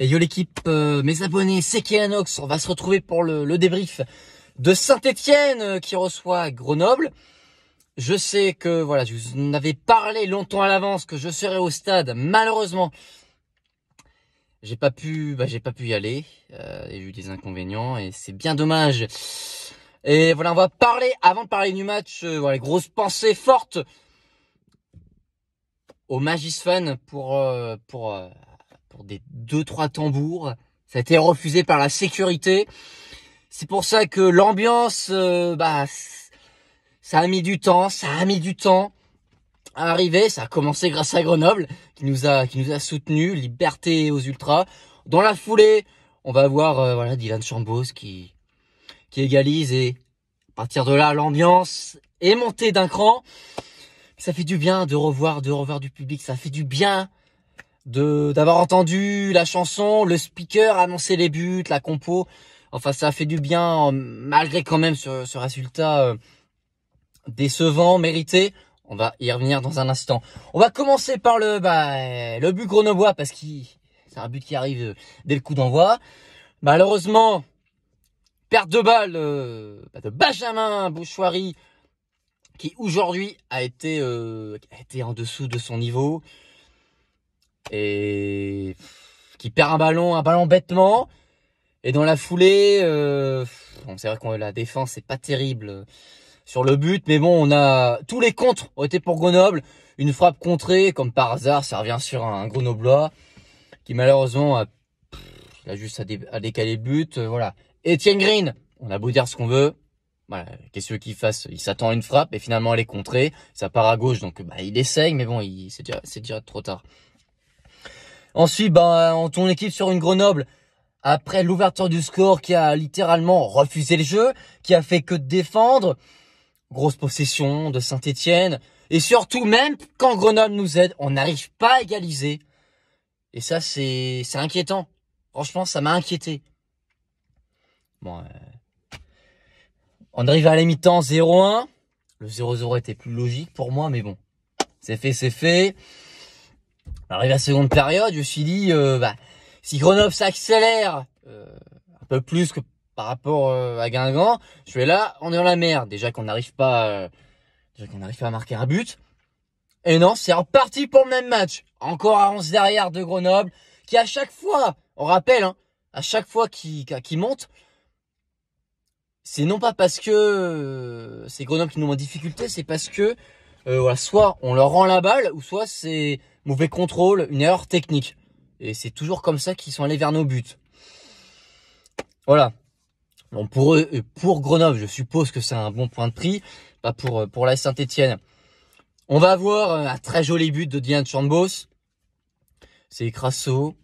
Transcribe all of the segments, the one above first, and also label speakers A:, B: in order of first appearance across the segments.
A: Et yo l'équipe, mes abonnés, c'est Keanox. On va se retrouver pour le débrief de Saint-Étienne qui reçoit Grenoble. Je sais que voilà, je vous en avais parlé longtemps à l'avance que je serais au stade. Malheureusement, j'ai pas pu y aller. Il y a eu des inconvénients et c'est bien dommage. Et voilà, on va parler avant de parler du match. Voilà, grosse pensée forte au Magis Fan pour des 2-3 tambours. Ça a été refusé par la sécurité. C'est pour ça que l'ambiance, ça a mis du temps à arriver. Ça a commencé grâce à Grenoble qui nous a soutenus, liberté aux ultras. Dans la foulée, on va voir Dylan Chambos qui égalise et à partir de là, l'ambiance est montée d'un cran. Ça fait du bien de revoir du public. Ça fait du bien d'avoir entendu la chanson, le speaker annoncer les buts, la compo. Enfin, ça a fait du bien malgré quand même ce résultat décevant, mérité. On va y revenir dans un instant. On va commencer par le but grenoblois parce que c'est un but qui arrive dès le coup d'envoi. Malheureusement, perte de balle de Benjamin Bouchouari qui aujourd'hui a été en dessous de son niveau et qui perd un ballon bêtement. Et dans la foulée, c'est vrai que la défense c'est pas terrible sur le but, mais bon, on a tous les contres ont été pour Grenoble. Une frappe contrée, comme par hasard, ça revient sur un Grenoblois qui malheureusement a juste à décaler le but. Voilà. Etienne Green, on a beau dire ce qu'on veut. Voilà, qu'est-ce qu'il veut qu'il fasse? Il s'attend à une frappe et finalement elle est contrée. Ça part à gauche, donc il essaye, mais bon, c'est déjà trop tard. Ensuite, on tourne l'équipe sur une Grenoble. Après l'ouverture du score qui a littéralement refusé le jeu, qui a fait que défendre. Grosse possession de Saint-Étienne. Et surtout, même quand Grenoble nous aide, on n'arrive pas à égaliser. Et ça, c'est inquiétant. Franchement, ça m'a inquiété. Bon, on arrive à la mi-temps 0-1. Le 0-0 était plus logique pour moi, mais bon. C'est fait. On arrive à la seconde période, je me suis dit, si Grenoble s'accélère un peu plus que par rapport à Guingamp, je suis là, on est dans la merde. Déjà qu'on n'arrive pas à marquer un but. Et non, c'est reparti pour le même match. Encore à 11 derrière de Grenoble, qui à chaque fois, on rappelle, à chaque fois qu'il monte, c'est non pas parce que c'est Grenoble qui nous met en difficulté, c'est parce que soit on leur rend la balle, ou soit c'est mauvais contrôle, une erreur technique. Et c'est toujours comme ça qu'ils sont allés vers nos buts. Voilà. Bon, pour eux, pour Grenoble, je suppose que c'est un bon point de prix, pas pour la Saint-Étienne. On va voir un très joli but de Dylan Chambos. C'est Crasso,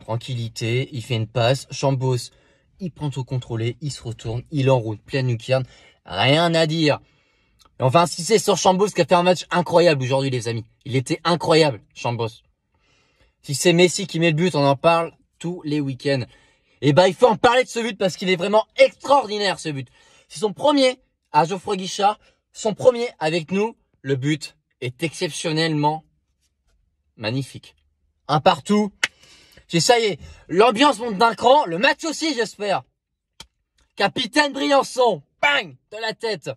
A: tranquillité, il fait une passe. Chambos, il prend tout contrôlé, il se retourne, il enroule, pleine lucarne, rien à dire. Et enfin, si c'est sur Chambos qui a fait un match incroyable aujourd'hui, les amis. Il était incroyable, Chambos. Si c'est Messi qui met le but, on en parle tous les week-ends. Et il faut en parler de ce but parce qu'il est vraiment extraordinaire, ce but. C'est son premier à Geoffroy Guichard, son premier avec nous. Le but est exceptionnellement magnifique. Un partout. Ça y est, l'ambiance monte d'un cran, le match aussi, j'espère. Capitaine Briançon, bang, de la tête.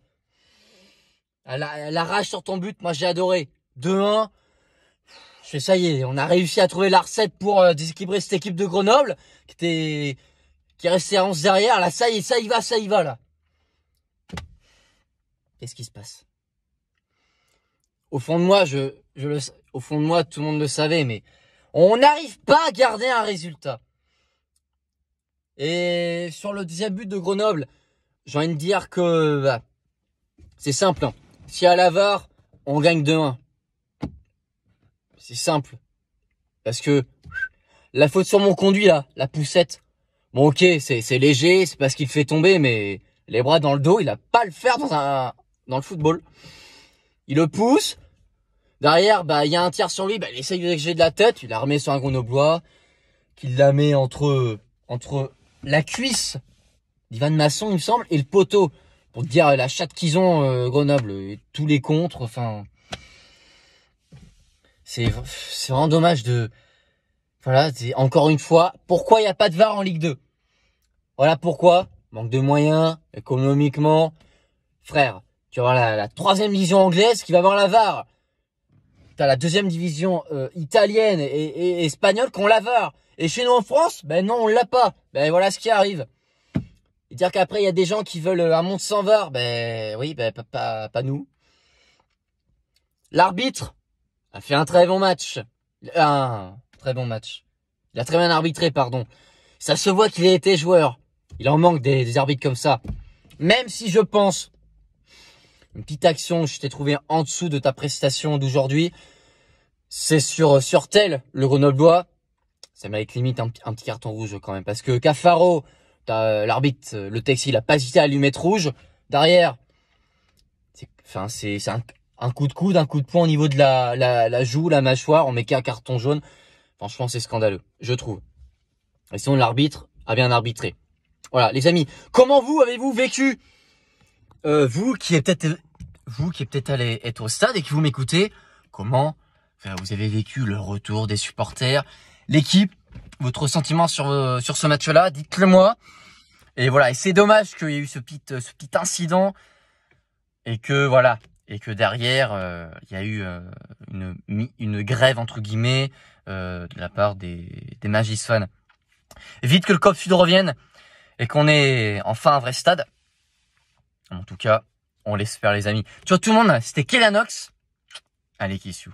A: Elle arrache sur ton but, moi j'ai adoré. 2-1. Ça y est, on a réussi à trouver la recette pour déséquilibrer cette équipe de Grenoble qui est restée à 11 derrière. Là, ça y va là. Qu'est-ce qui se passe? Au fond de moi, au fond de moi, tout le monde le savait, mais on n'arrive pas à garder un résultat. Et sur le deuxième but de Grenoble, j'ai envie de dire que c'est simple. Si à la VAR, on gagne 2-1. C'est simple. Parce que la faute sur mon conduit là, la poussette. Bon ok, c'est léger, c'est parce qu'il fait tomber, mais les bras dans le dos, il a pas à le faire dans le football. Il le pousse. Derrière, il y a un tiers sur lui, il essaye de diriger de la tête, il la remet sur un Grenoblois, qu'il la met entre la cuisse d'Ivan Masson, il me semble, et le poteau. Pour te dire la chatte qu'ils ont, Grenoble, et tous les contres, enfin. C'est vraiment dommage Voilà, c'est encore une fois, pourquoi il n'y a pas de VAR en Ligue 2? Voilà pourquoi. Manque de moyens, économiquement. Frère, tu vas voir la troisième division anglaise qui va avoir la VAR. T'as la deuxième division italienne et espagnole qui ont la VAR. Et chez nous en France, ben non, on l'a pas. Ben voilà ce qui arrive. Et dire qu'après, il y a des gens qui veulent un monde sans VAR, ben oui, ben pas nous. L'arbitre a fait un très bon match. Un très bon match. Il a très bien arbitré, pardon. Ça se voit qu'il a été joueur. Il en manque des arbitres comme ça. Même si je pense, une petite action, je t'ai trouvé en dessous de ta prestation d'aujourd'hui, c'est sur Tel, le Grenoblois. Ça mérite limite un petit carton rouge quand même. Parce que Cafaro, l'arbitre, le Texi, il a pas hésité à lui mettre rouge. Derrière, c'est un coup de coude, un coup de poing au niveau de la joue, la mâchoire. On met qu'un carton jaune. Franchement, c'est scandaleux, je trouve. Et sinon, l'arbitre a bien arbitré. Voilà, les amis. Comment vous avez-vous vécu, vous qui êtes peut-être allé être au stade et qui vous m'écoutez, comment vous avez vécu le retour des supporters, l'équipe, votre sentiment sur ce match-là, dites-le moi. Et voilà, et c'est dommage qu'il y ait eu ce petit incident et que voilà, et que derrière il y a eu une grève entre guillemets de la part des Magis fans. Vite que le COP Sud revienne et qu'on ait enfin un vrai stade. En tout cas, on l'espère les amis. Tu vois tout le monde, c'était Kellanox. Allez, Kissou.